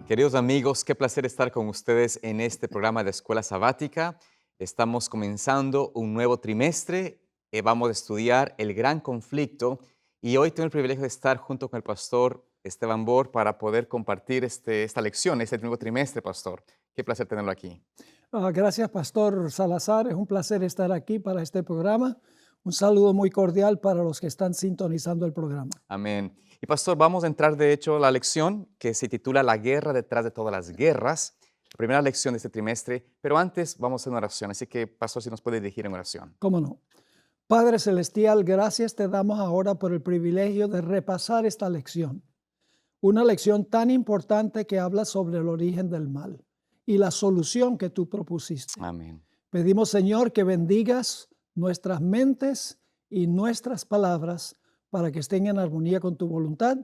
Queridos amigos, qué placer estar con ustedes en este programa de Escuela Sabática. Estamos comenzando un nuevo trimestre. Vamos a estudiar el gran conflicto y hoy tengo el privilegio de estar junto con el pastor Esteban Bor para poder compartir esta lección, este nuevo trimestre, pastor. Qué placer tenerlo aquí. Gracias, Pastor Salazar. Es un placer estar aquí para este programa. Un saludo muy cordial para los que están sintonizando el programa. Amén. Y pastor, vamos a entrar de hecho a la lección que se titula La guerra detrás de todas las guerras, la primera lección de este trimestre, pero antes vamos a hacer una oración, así que pastor, si nos puede dirigir en oración. ¿Cómo no? Padre Celestial, gracias te damos ahora por el privilegio de repasar esta lección. Una lección tan importante que habla sobre el origen del mal y la solución que tú propusiste. Amén. Pedimos, Señor, que bendigas nuestras mentes y nuestras palabras para que estén en armonía con tu voluntad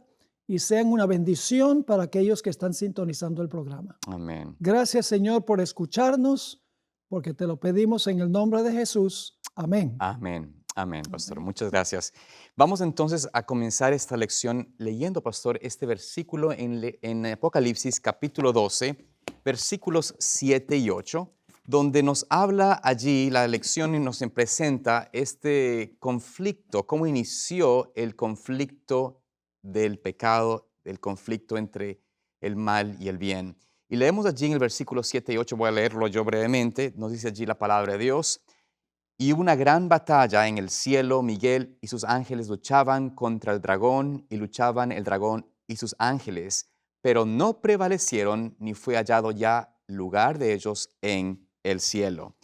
y sean una bendición para aquellos que están sintonizando el programa. Amén. Gracias, Señor, por escucharnos, porque te lo pedimos en el nombre de Jesús. Amén. Amén. Amén, pastor. Muchas gracias. Vamos entonces a comenzar esta lección leyendo, pastor, este versículo en Apocalipsis capítulo 12, versículos 7 y 8, donde nos habla allí la lección y nos presenta este conflicto, cómo inició el conflicto del pecado, el conflicto entre el mal y el bien. Y leemos allí en el versículo 7 y 8, voy a leerlo yo brevemente, nos dice allí la palabra de Dios. Y hubo una gran batalla en el cielo. Miguel y sus ángeles luchaban contra el dragón y luchaban el dragón y sus ángeles, pero no prevalecieron ni fue hallado ya lugar de ellos en el cielo.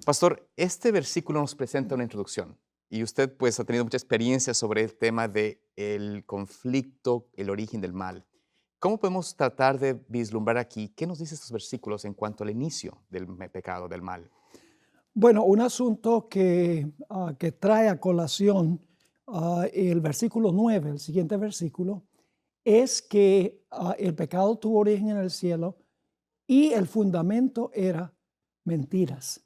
Pastor, este versículo nos presenta una introducción y usted pues ha tenido mucha experiencia sobre el tema del conflicto, el origen del mal. ¿Cómo podemos tratar de vislumbrar aquí qué nos dicen estos versículos en cuanto al inicio del pecado, del mal? Bueno, un asunto que trae a colación el versículo 9, el siguiente versículo, es que el pecado tuvo origen en el cielo y el fundamento era mentiras.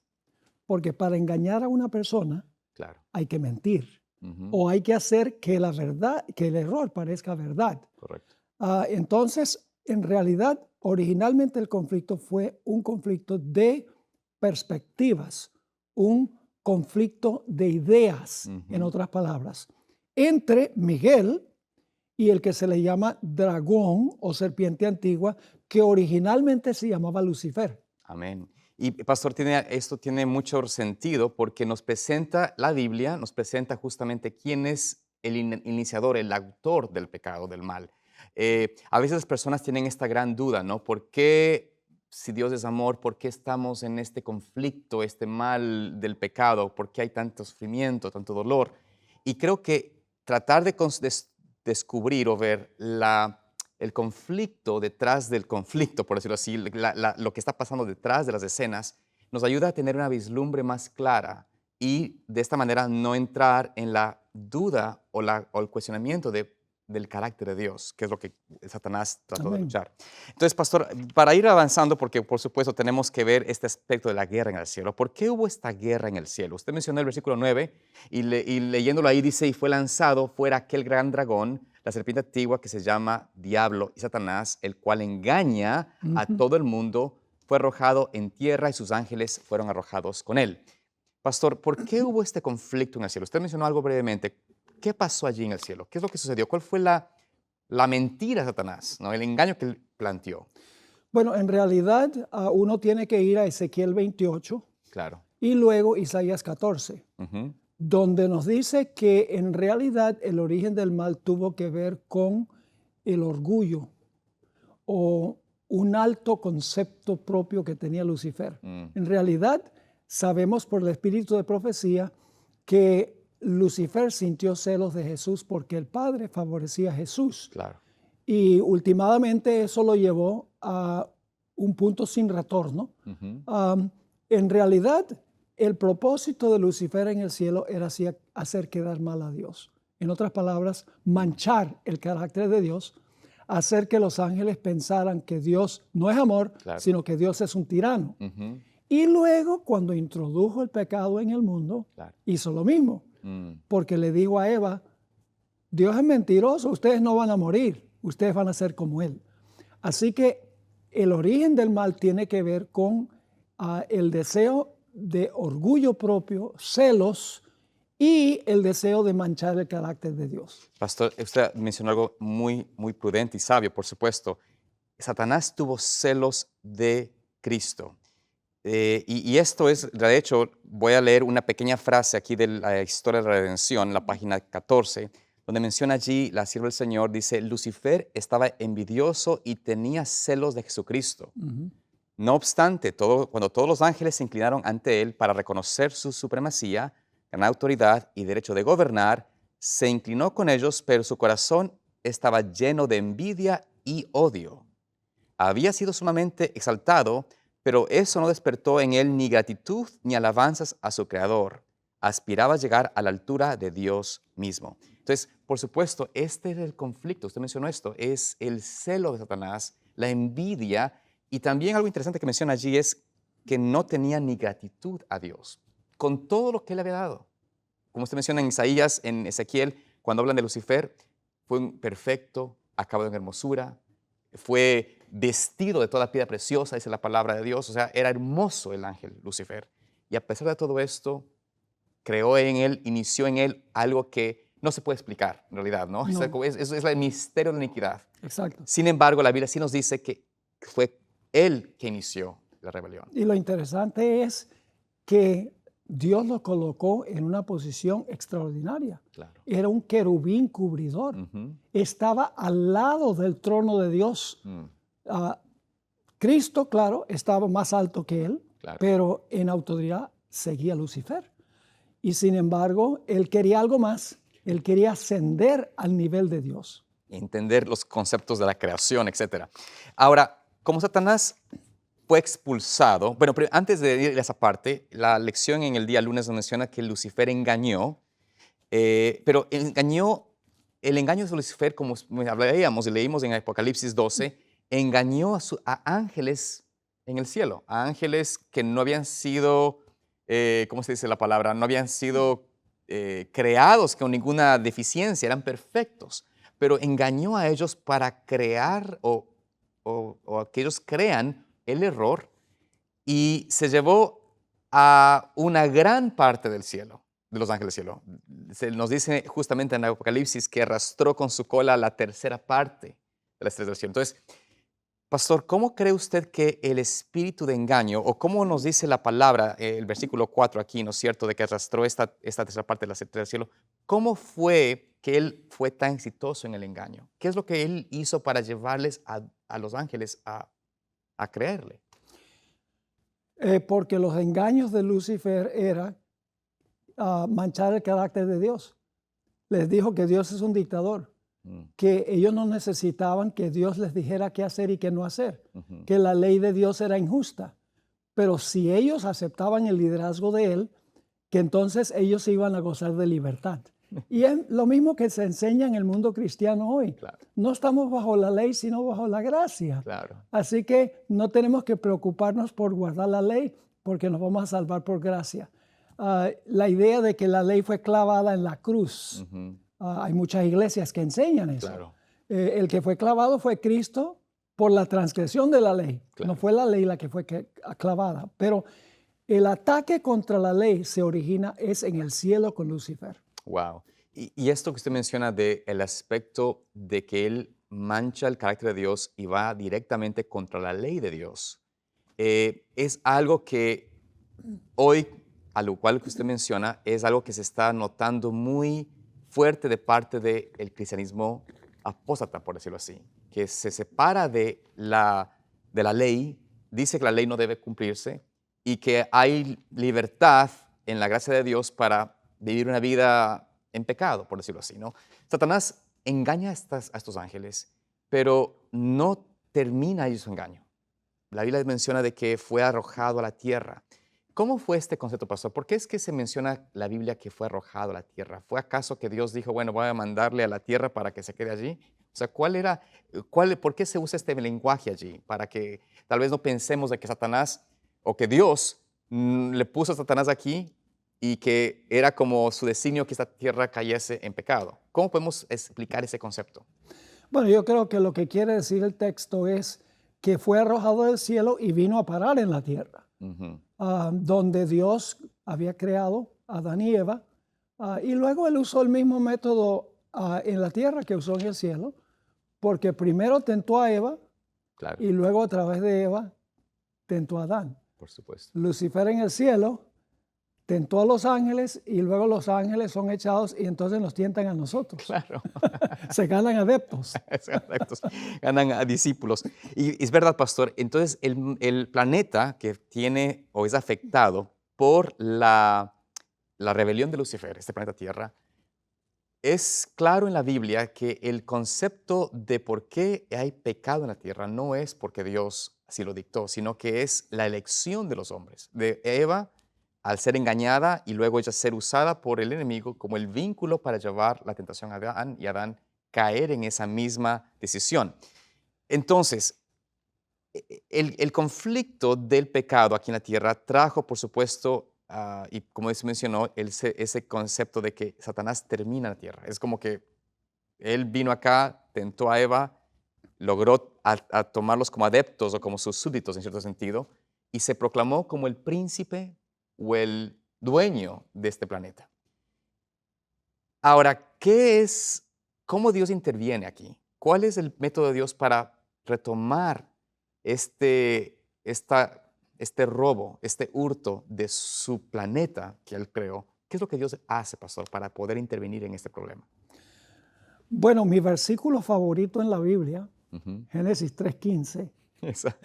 Porque para engañar a una persona Claro. hay que mentir Ujú. o hay que hacer que la verdad, que el error parezca verdad. Correcto. Entonces, en realidad, originalmente el conflicto fue un conflicto de perspectivas, un conflicto de ideas, en Ujú. otras palabras, entre Miguel y el que se le llama dragón o serpiente antigua, que originalmente se llamaba Lucifer. Amén. Y pastor, esto tiene mucho sentido porque nos presenta la Biblia, nos presenta justamente quién es el iniciador, el autor del pecado, del mal. A veces las personas tienen esta gran duda, ¿no? ¿Por qué, si Dios es amor, por qué estamos en este conflicto, este mal del pecado? ¿Por qué hay tanto sufrimiento, tanto dolor? Y creo que tratar de descubrir o ver el conflicto detrás del conflicto, por decirlo así, lo que está pasando detrás de las escenas, nos ayuda a tener una vislumbre más clara y de esta manera no entrar en la duda o el cuestionamiento del carácter de Dios, que es lo que Satanás trató de Amén. luchar. Entonces, pastor, para ir avanzando, porque por supuesto tenemos que ver este aspecto de la guerra en el cielo. ¿Por qué hubo esta guerra en el cielo? Usted mencionó el versículo 9 y leyéndolo ahí dice, y fue lanzado fuera aquel gran dragón, la serpiente antigua que se llama Diablo y Satanás, el cual engaña a Ujú. todo el mundo, fue arrojado en tierra y sus ángeles fueron arrojados con él. Pastor, ¿por qué hubo este conflicto en el cielo? Usted mencionó algo brevemente. ¿Qué pasó allí en el cielo? ¿Qué es lo que sucedió? ¿Cuál fue la mentira de Satanás, ¿no? El engaño que él planteó? Bueno, en realidad uno tiene que ir a Ezequiel 28 Claro. y luego Isaías 14, Ujú. donde nos dice que en realidad el origen del mal tuvo que ver con el orgullo o un alto concepto propio que tenía Lucifer. Mm, En realidad, sabemos por el espíritu de profecía que Lucifer sintió celos de Jesús porque el Padre favorecía a Jesús. claro. Y últimamente eso lo llevó a un punto sin retorno. Ujú. En realidad, el propósito de Lucifer en el cielo era hacer quedar mal a Dios. En otras palabras, manchar el carácter de Dios, hacer que los ángeles pensaran que Dios no es amor, Claro. sino que Dios es un tirano. Ujú. Y luego, cuando introdujo el pecado en el mundo, Claro. hizo lo mismo, Mm, porque le dijo a Eva, Dios es mentiroso, ustedes no van a morir, ustedes van a ser como Él. Así que el origen del mal tiene que ver con el deseo de orgullo propio, celos y el deseo de manchar el carácter de Dios. Pastor, usted mencionó algo muy, muy prudente y sabio, por supuesto. Satanás tuvo celos de Cristo. Y esto es, de hecho, voy a leer una pequeña frase aquí de la historia de la redención, la página 14, donde menciona allí la sierva del Señor, dice, Lucifer estaba envidioso y tenía celos de Jesucristo. No obstante, cuando todos los ángeles se inclinaron ante él para reconocer su supremacía, gran autoridad y derecho de gobernar, se inclinó con ellos, pero su corazón estaba lleno de envidia y odio. Había sido sumamente exaltado, pero eso no despertó en él ni gratitud ni alabanzas a su Creador. Aspiraba a llegar a la altura de Dios mismo. Entonces, por supuesto, este es el conflicto, usted mencionó esto, es el celo de Satanás, la envidia, y también algo interesante que menciona allí es que no tenía ni gratitud a Dios, con todo lo que él había dado. Como usted menciona en Isaías, en Ezequiel, cuando hablan de Lucifer, fue un perfecto, acabado en hermosura, fue vestido de toda piedra preciosa, dice la palabra de Dios, o sea, era hermoso el ángel Lucifer. Y a pesar de todo esto, creó en él, inició en él algo que no se puede explicar en realidad, ¿no? No. Es el misterio de la iniquidad. Exacto. Sin embargo, la Biblia sí nos dice que fue él que inició la rebelión. Y lo interesante es que Dios lo colocó en una posición extraordinaria. Claro. Era un querubín cubridor. Estaba al lado del trono de Dios. Cristo, claro, estaba más alto que él, Claro. pero en autoridad seguía a Lucifer. Y sin embargo, él quería algo más. Él quería ascender al nivel de Dios. Entender los conceptos de la creación, etc. Ahora, como Satanás fue expulsado, bueno, pero antes de ir a esa parte, la lección en el día lunes nos menciona que Lucifer engañó, pero el engaño de Lucifer, como hablábamos y leímos en Apocalipsis 12, engañó a ángeles en el cielo, a ángeles que no habían sido, ¿cómo se dice la palabra? No habían sido creados con ninguna deficiencia, eran perfectos, pero engañó a ellos para crear o que ellos crean el error y se llevó a una gran parte del cielo, de los ángeles del cielo. Se nos dice justamente en Apocalipsis que arrastró con su cola la tercera parte de las estrellas del cielo. Entonces, pastor, ¿cómo cree usted que el espíritu de engaño, o cómo nos dice la palabra, el versículo 4 aquí, ¿no es cierto?, de que arrastró esta tercera parte de las estrellas del cielo, ¿cómo fue que él fue tan exitoso en el engaño? ¿Qué es lo que él hizo para llevarles a los ángeles a creerle? Porque los engaños de Lucifer era manchar el carácter de Dios. Les dijo que Dios es un dictador, que ellos no necesitaban que Dios les dijera qué hacer y qué no hacer, que la ley de Dios era injusta. Pero si ellos aceptaban el liderazgo de Él, que entonces ellos iban a gozar de libertad. Y es lo mismo que se enseña en el mundo cristiano hoy. Claro. No estamos bajo la ley, sino bajo la gracia. Claro. Así que no tenemos que preocuparnos por guardar la ley, porque nos vamos a salvar por gracia. La idea de que la ley fue clavada en la cruz. Hay muchas iglesias que enseñan eso. Claro. El que fue clavado fue Cristo por la transgresión de la ley. Claro. No fue la ley la que fue clavada. Pero el ataque contra la ley se origina es en el cielo con Lucifer. Wow. Y esto que usted menciona del aspecto de que él mancha el carácter de Dios y va directamente contra la ley de Dios, es algo que hoy, a lo cual que usted menciona, es algo que se está notando muy fuerte de parte del cristianismo apóstata, por decirlo así, que se separa de la ley, dice que la ley no debe cumplirse y que hay libertad en la gracia de Dios para vivir una vida en pecado, por decirlo así, ¿no? Satanás engaña a estos ángeles, pero no termina ahí su engaño. La Biblia menciona de que fue arrojado a la tierra. ¿Cómo fue este concepto, pastor? ¿Por qué es que se menciona la Biblia que fue arrojado a la tierra? ¿Fue acaso que Dios dijo, bueno, voy a mandarle a la tierra para que se quede allí? O sea, ¿por qué se usa este lenguaje allí? Para que tal vez no pensemos de que Satanás o que Dios le puso a Satanás aquí y que era como su designio que esta tierra cayese en pecado. ¿Cómo podemos explicar ese concepto? Bueno, yo creo que lo que quiere decir el texto es que fue arrojado del cielo y vino a parar en la tierra, Ujú. donde Dios había creado a Adán y Eva, y luego él usó el mismo método en la tierra que usó en el cielo, porque primero tentó a Eva Claro, y luego a través de Eva tentó a Adán. por supuesto. Lucifer en el cielo tentó a los ángeles y luego los ángeles son echados y entonces nos tientan a nosotros. Claro. Se ganan adeptos. Exactos. Ganan a discípulos. Y es verdad, pastor. Entonces, el planeta que tiene o es afectado por la rebelión de Lucifer, este planeta Tierra, es claro en la Biblia que el concepto de por qué hay pecado en la Tierra no es porque Dios así lo dictó, sino que es la elección de los hombres, de Eva al ser engañada y luego ella ser usada por el enemigo como el vínculo para llevar la tentación a Adán y Adán caer en esa misma decisión. Entonces, el conflicto del pecado aquí en la tierra trajo, por supuesto, y como se mencionó, ese concepto de que Satanás termina la tierra. Es como que él vino acá, tentó a Eva, logró a tomarlos como adeptos o como sus súbditos en cierto sentido, y se proclamó como el príncipe o el dueño de este planeta. Ahora, cómo Dios interviene aquí? ¿Cuál es el método de Dios para retomar este, esta, este robo, este hurto de su planeta que Él creó? ¿Qué es lo que Dios hace, pastor, para poder intervenir en este problema? Bueno, mi versículo favorito en la Biblia, Ujú. Génesis 3:15, Esa-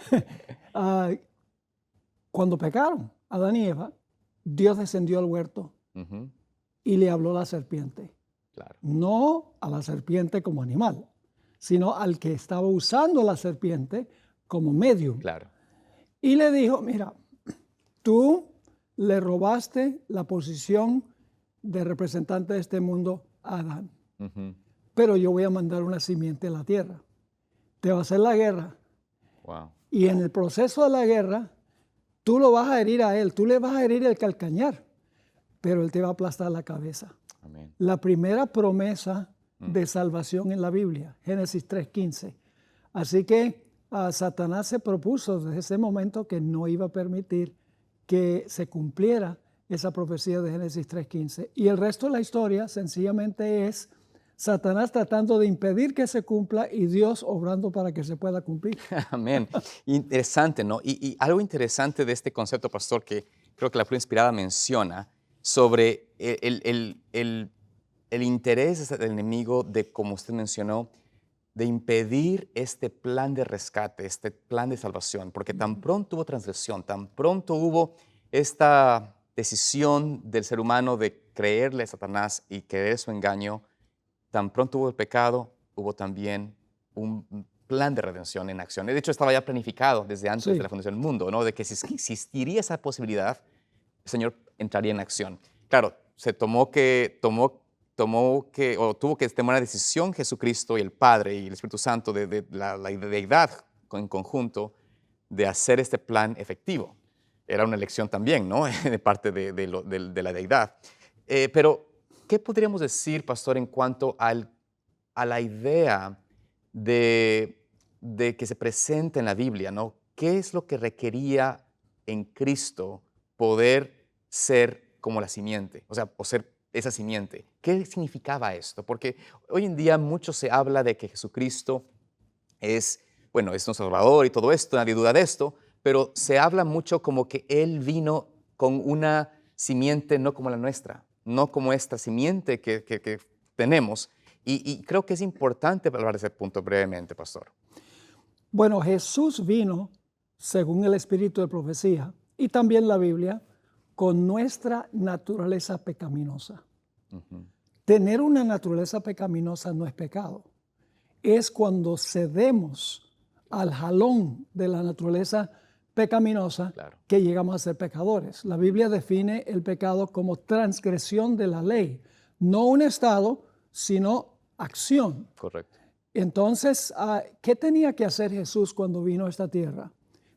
ah, cuando pecaron Adán y Eva, Dios descendió al huerto Ujú. y le habló a la serpiente. Claro, No a la serpiente como animal, sino al que estaba usando la serpiente como medium. claro. Y le dijo, mira, tú le robaste la posición de representante de este mundo a Adán, Ujú. pero yo voy a mandar una simiente a la tierra. Te va a hacer la guerra Wow. y en el proceso de la guerra tú lo vas a herir a él, tú le vas a herir el calcañar, pero él te va a aplastar la cabeza. Amén. La primera promesa de salvación en la Biblia, Génesis 3:15. Así que Satanás se propuso desde ese momento que no iba a permitir que se cumpliera esa profecía de Génesis 3:15. Y el resto de la historia sencillamente es Satanás tratando de impedir que se cumpla y Dios obrando para que se pueda cumplir. Amén. Interesante, ¿no? Y algo interesante de este concepto, pastor, que creo que la Prueba Inspirada menciona sobre el interés del enemigo de, como usted mencionó, de impedir este plan de rescate, este plan de salvación, porque tan pronto hubo transgresión, tan pronto hubo esta decisión del ser humano de creerle a Satanás y creer su engaño, tan pronto hubo el pecado, hubo también un plan de redención en acción. De hecho, estaba ya planificado desde antes de Sí, la fundación del mundo, ¿no? De que si existiría esa posibilidad, el Señor entraría en acción. Claro, se tomó que, o tuvo que tomar una decisión Jesucristo y el Padre y el Espíritu Santo de la deidad en conjunto de hacer este plan efectivo. Era una elección también, ¿no? De parte de la deidad. Pero, ¿qué podríamos decir, pastor, en cuanto a la idea de que se presenta en la Biblia, ¿no? ¿Qué es lo que requería en Cristo poder ser como la simiente? O sea, o ser esa simiente. ¿Qué significaba esto? Porque hoy en día mucho se habla de que Jesucristo es, bueno, es nuestro Salvador y todo esto, nadie duda de esto, pero se habla mucho como que Él vino con una simiente no como la nuestra, no como esta simiente que tenemos. Y creo que es importante hablar de ese punto brevemente, pastor. bueno, Jesús vino, según el espíritu de profecía y también la Biblia, con nuestra naturaleza pecaminosa. Ujú. Tener una naturaleza pecaminosa no es pecado. Es cuando cedemos al jalón de la naturaleza pecaminosa Claro, que llegamos a ser pecadores. La Biblia define el pecado como transgresión de la ley, no un estado, sino acción. correcto. Entonces, ¿qué tenía que hacer Jesús cuando vino a esta tierra?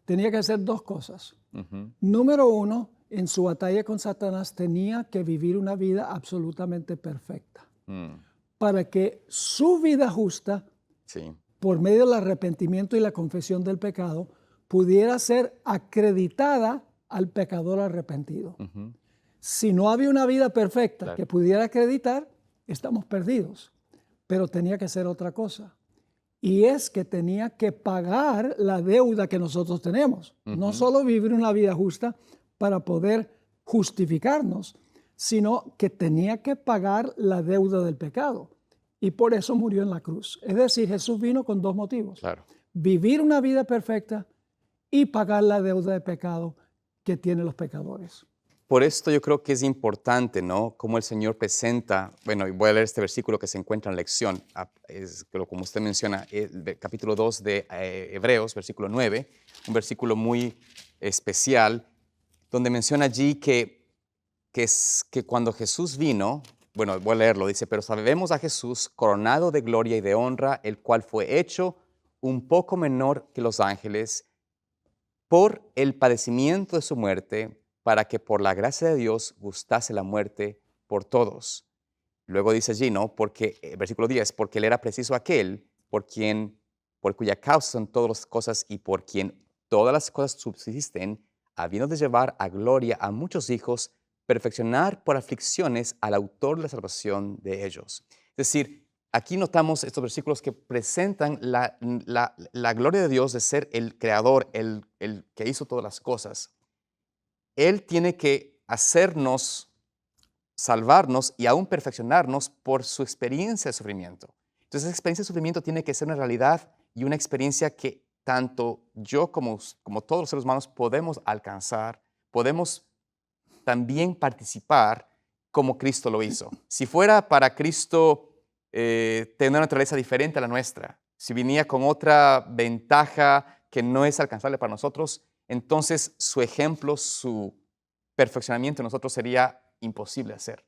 Tenía que hacer dos cosas. Ujú. Número uno, en su batalla con Satanás tenía que vivir una vida absolutamente perfecta Mm, para que su vida justa sí, por medio del arrepentimiento y la confesión del pecado, pudiera ser acreditada al pecador arrepentido. Ujú. Si no había una vida perfecta Claro. que pudiera acreditar, estamos perdidos. Pero tenía que ser otra cosa. Y es que tenía que pagar la deuda que nosotros tenemos. No Ujú. solo vivir una vida justa para poder justificarnos, sino que tenía que pagar la deuda del pecado. Y por eso murió en la cruz. Es decir, Jesús vino con dos motivos. Claro. Vivir una vida perfecta y pagar la deuda de pecado que tienen los pecadores. Por esto yo creo que es importante, ¿no? Cómo el Señor presenta, bueno, y voy a leer este versículo que se encuentra en lección, como usted menciona, el capítulo 2 de Hebreos, versículo 9, un versículo muy especial, donde menciona allí que cuando Jesús vino, bueno, voy a leerlo, dice, pero sabemos a Jesús coronado de gloria y de honra, el cual fue hecho un poco menor que los ángeles por el padecimiento de su muerte, para que por la gracia de Dios gustase la muerte por todos. Luego dice allí, ¿no? Porque, versículo 10, porque él era preciso aquel por cuya causa son todas las cosas y por quien todas las cosas subsisten, habiendo de llevar a gloria a muchos hijos, perfeccionar por aflicciones al autor de la salvación de ellos. Es decir, aquí notamos estos versículos que presentan la gloria de Dios de ser el creador, el que hizo todas las cosas. Él tiene que hacernos, salvarnos y aún perfeccionarnos por su experiencia de sufrimiento. Entonces, esa experiencia de sufrimiento tiene que ser una realidad y una experiencia que tanto yo como todos los seres humanos podemos alcanzar, podemos también participar como Cristo lo hizo. Si fuera para Cristo tener una naturaleza diferente a la nuestra, si venía con otra ventaja que no es alcanzable para nosotros, entonces su ejemplo, su perfeccionamiento en nosotros sería imposible hacer.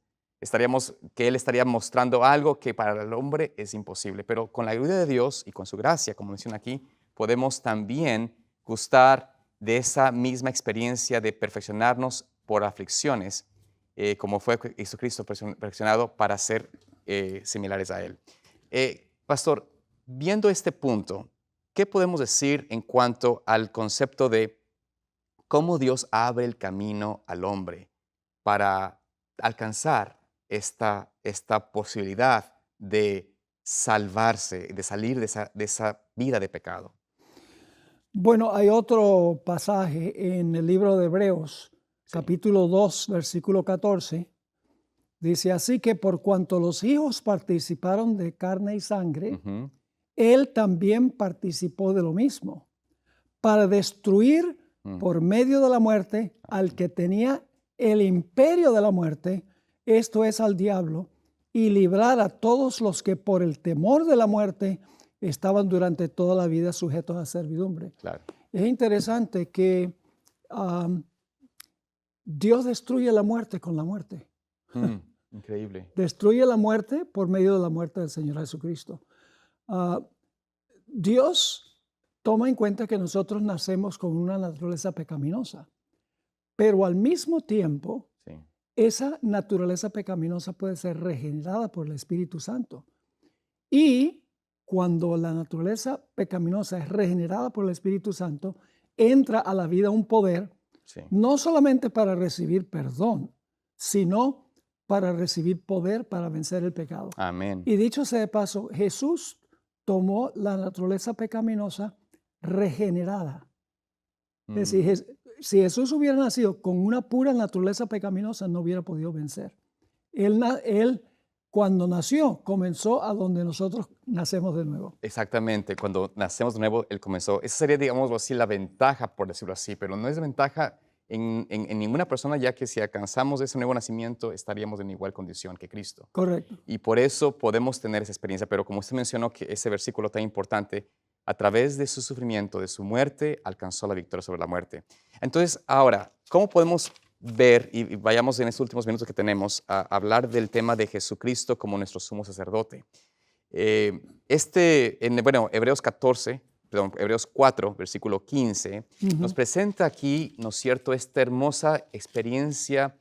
Él estaría mostrando algo que para el hombre es imposible, pero con la ayuda de Dios y con su gracia, como menciona aquí, podemos también gustar de esa misma experiencia de perfeccionarnos por aflicciones, como fue Jesucristo perfeccionado para ser similares a Él. Pastor, viendo este punto, ¿qué podemos decir en cuanto al concepto de cómo Dios abre el camino al hombre para alcanzar esta posibilidad de salvarse, de salir de esa vida de pecado? Bueno, hay otro pasaje en el libro de Hebreos, Sí. capítulo 2, versículo 14. Dice, así que por cuanto los hijos participaron de carne y sangre, Ujú. él también participó de lo mismo, para destruir Mm. por medio de la muerte al que tenía el imperio de la muerte, esto es al diablo, y librar a todos los que por el temor de la muerte estaban durante toda la vida sujetos a servidumbre. Claro. Es interesante que Dios destruye la muerte con la muerte. Mm, increíble. Destruye la muerte por medio de la muerte del Señor Jesucristo. Ah, Dios toma en cuenta que nosotros nacemos con una naturaleza pecaminosa, pero al mismo tiempo, Sí. esa naturaleza pecaminosa puede ser regenerada por el Espíritu Santo. Y cuando la naturaleza pecaminosa es regenerada por el Espíritu Santo, entra a la vida un poder, Sí. no solamente para recibir perdón, sino para recibir poder para vencer el pecado. Amén. Y dicho sea de paso, Jesús tomó la naturaleza pecaminosa regenerada. Es Mm. decir, si Jesús hubiera nacido con una pura naturaleza pecaminosa, no hubiera podido vencer. Él cuando nació, comenzó a donde nosotros nacemos de nuevo. Exactamente, cuando nacemos de nuevo, Él comenzó. Esa sería, digamos así, la ventaja, por decirlo así, pero no es ventaja en ninguna persona, ya que si alcanzamos ese nuevo nacimiento, estaríamos en igual condición que Cristo. Correcto. Y por eso podemos tener esa experiencia, pero como usted mencionó, que ese versículo tan importante, a través de su sufrimiento, de su muerte, alcanzó la victoria sobre la muerte. Entonces, ahora, ¿cómo podemos ver, y vayamos en estos últimos minutos que tenemos, a hablar del tema de Jesucristo como nuestro sumo sacerdote? Hebreos 4, versículo 15, nos presenta aquí, ¿no es cierto?, esta hermosa experiencia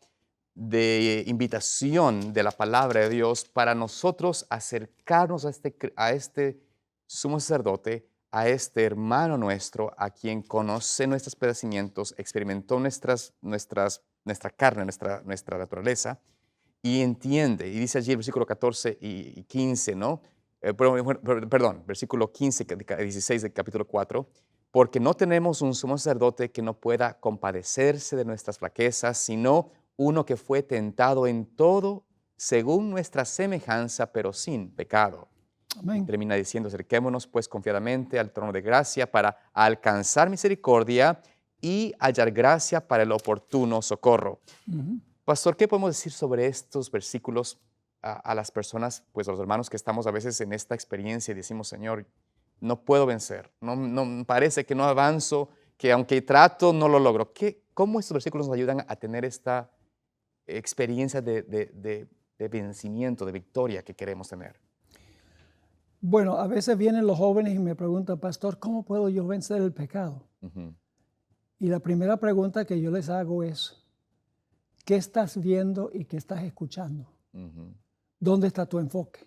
de invitación de la palabra de Dios para nosotros acercarnos a este sumo sacerdote, a este hermano nuestro, a quien conoce nuestros padecimientos, experimentó nuestra carne, nuestra naturaleza, y entiende, y dice allí el versículo 14 y 15, ¿no? Perdón, versículo 15, 16 del capítulo 4, porque no tenemos un sumo sacerdote que no pueda compadecerse de nuestras flaquezas, sino uno que fue tentado en todo según nuestra semejanza, pero sin pecado. Y Amén. termina diciendo, acerquémonos pues confiadamente al trono de gracia para alcanzar misericordia y hallar gracia para el oportuno socorro. Ujú. Pastor, ¿qué podemos decir sobre estos versículos a las personas, pues a los hermanos que estamos a veces en esta experiencia y decimos, Señor, no puedo vencer, no parece que no avanzo, que aunque trato, no lo logro? ¿Cómo estos versículos nos ayudan a tener esta experiencia de vencimiento, de victoria que queremos tener? Bueno, a veces vienen los jóvenes y me preguntan, pastor, ¿cómo puedo yo vencer el pecado? Ujú, Y la primera pregunta que yo les hago es, ¿qué estás viendo y qué estás escuchando? ujú, ¿Dónde está tu enfoque?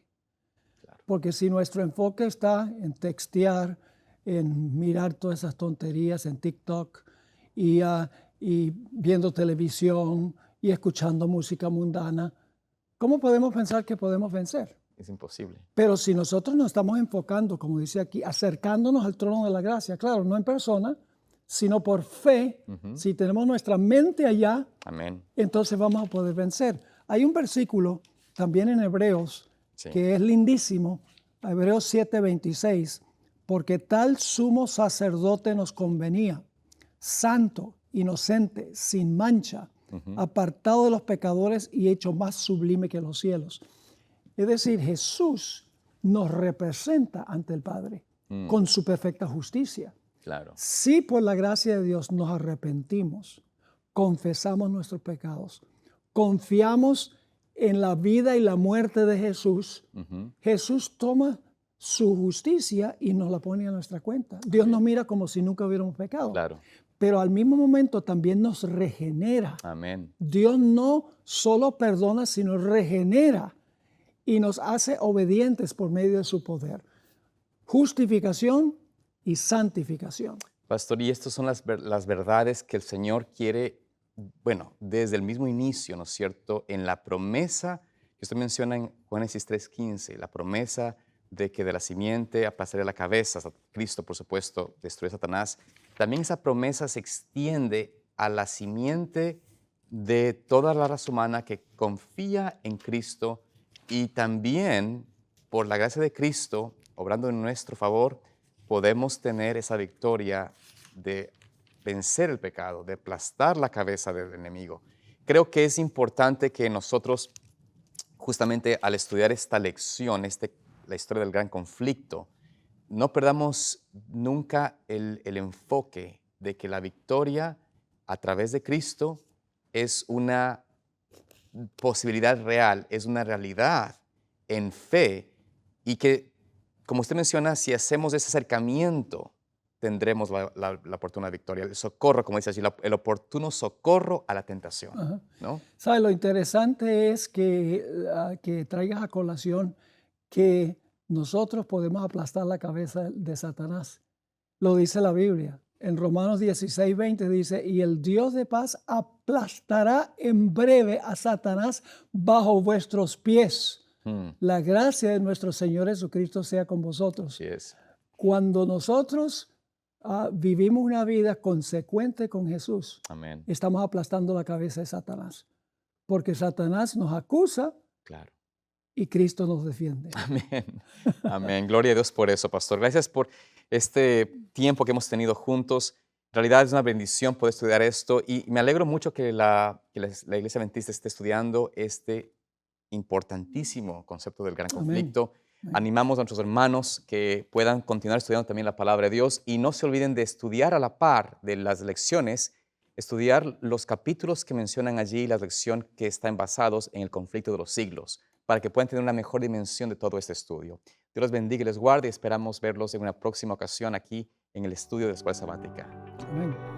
claro. Porque si nuestro enfoque está en textear, en mirar todas esas tonterías en TikTok y viendo televisión y escuchando música mundana, ¿cómo podemos pensar que podemos vencer? Es imposible. Pero si nosotros nos estamos enfocando, como dice aquí, acercándonos al trono de la gracia, claro, no en persona, sino por fe, Ujú, si tenemos nuestra mente allá, amén. entonces vamos a poder vencer. Hay un versículo también en Hebreos Sí. que es lindísimo, Hebreos 7:26, porque tal sumo sacerdote nos convenía, santo, inocente, sin mancha, Ujú, apartado de los pecadores y hecho más sublime que los cielos. Es decir, Jesús nos representa ante el Padre mm, con su perfecta justicia. claro. Si por la gracia de Dios nos arrepentimos, confesamos nuestros pecados, confiamos en la vida y la muerte de Jesús, Ujú, Jesús toma su justicia y nos la pone a nuestra cuenta. Dios nos mira como si nunca hubiéramos pecado, claro. pero al mismo momento también nos regenera. Amén. Dios no solo perdona, sino regenera y nos hace obedientes por medio de su poder. Justificación y santificación. Pastor, y estas son las verdades que el Señor quiere, bueno, desde el mismo inicio, ¿no es cierto? En la promesa que usted menciona en Génesis 3:15, la promesa de que de la simiente aplastaría la cabeza, Cristo, por supuesto, destruye a Satanás. También esa promesa se extiende a la simiente de toda la raza humana que confía en Cristo y también, por la gracia de Cristo, obrando en nuestro favor, podemos tener esa victoria de vencer el pecado, de aplastar la cabeza del enemigo. Creo que es importante que nosotros, justamente al estudiar esta lección, la historia del gran conflicto, no perdamos nunca el enfoque de que la victoria a través de Cristo es una posibilidad real, es una realidad en fe y que, como usted menciona, si hacemos ese acercamiento, tendremos la oportuna victoria, el socorro, como dice allí, el oportuno socorro a la tentación, Ajá. ¿no? ¿Sabe? Lo interesante es que traigas a colación que nosotros podemos aplastar la cabeza de Satanás. Lo dice la Biblia. En Romanos 16:20 dice, y el Dios de paz aplastará en breve a Satanás bajo vuestros pies. Mm, La gracia de nuestro Señor Jesucristo sea con vosotros. así es. Cuando nosotros vivimos una vida consecuente con Jesús, Amén. estamos aplastando la cabeza de Satanás, porque Satanás nos acusa Claro. y Cristo nos defiende. Amén. Amén. Gloria a Dios por eso, pastor. Gracias por este tiempo que hemos tenido juntos. En realidad es una bendición poder estudiar esto y me alegro mucho que la Iglesia Adventista esté estudiando este importantísimo concepto del gran Amén. conflicto. Amén. Animamos a nuestros hermanos que puedan continuar estudiando también la palabra de Dios y no se olviden de estudiar a la par de las lecciones, estudiar los capítulos que mencionan allí, la lección que están basados en el conflicto de los siglos, para que puedan tener una mejor dimensión de todo este estudio. Dios los bendiga y les guarde y esperamos verlos en una próxima ocasión aquí en el estudio de la Escuela Sabática. Amén.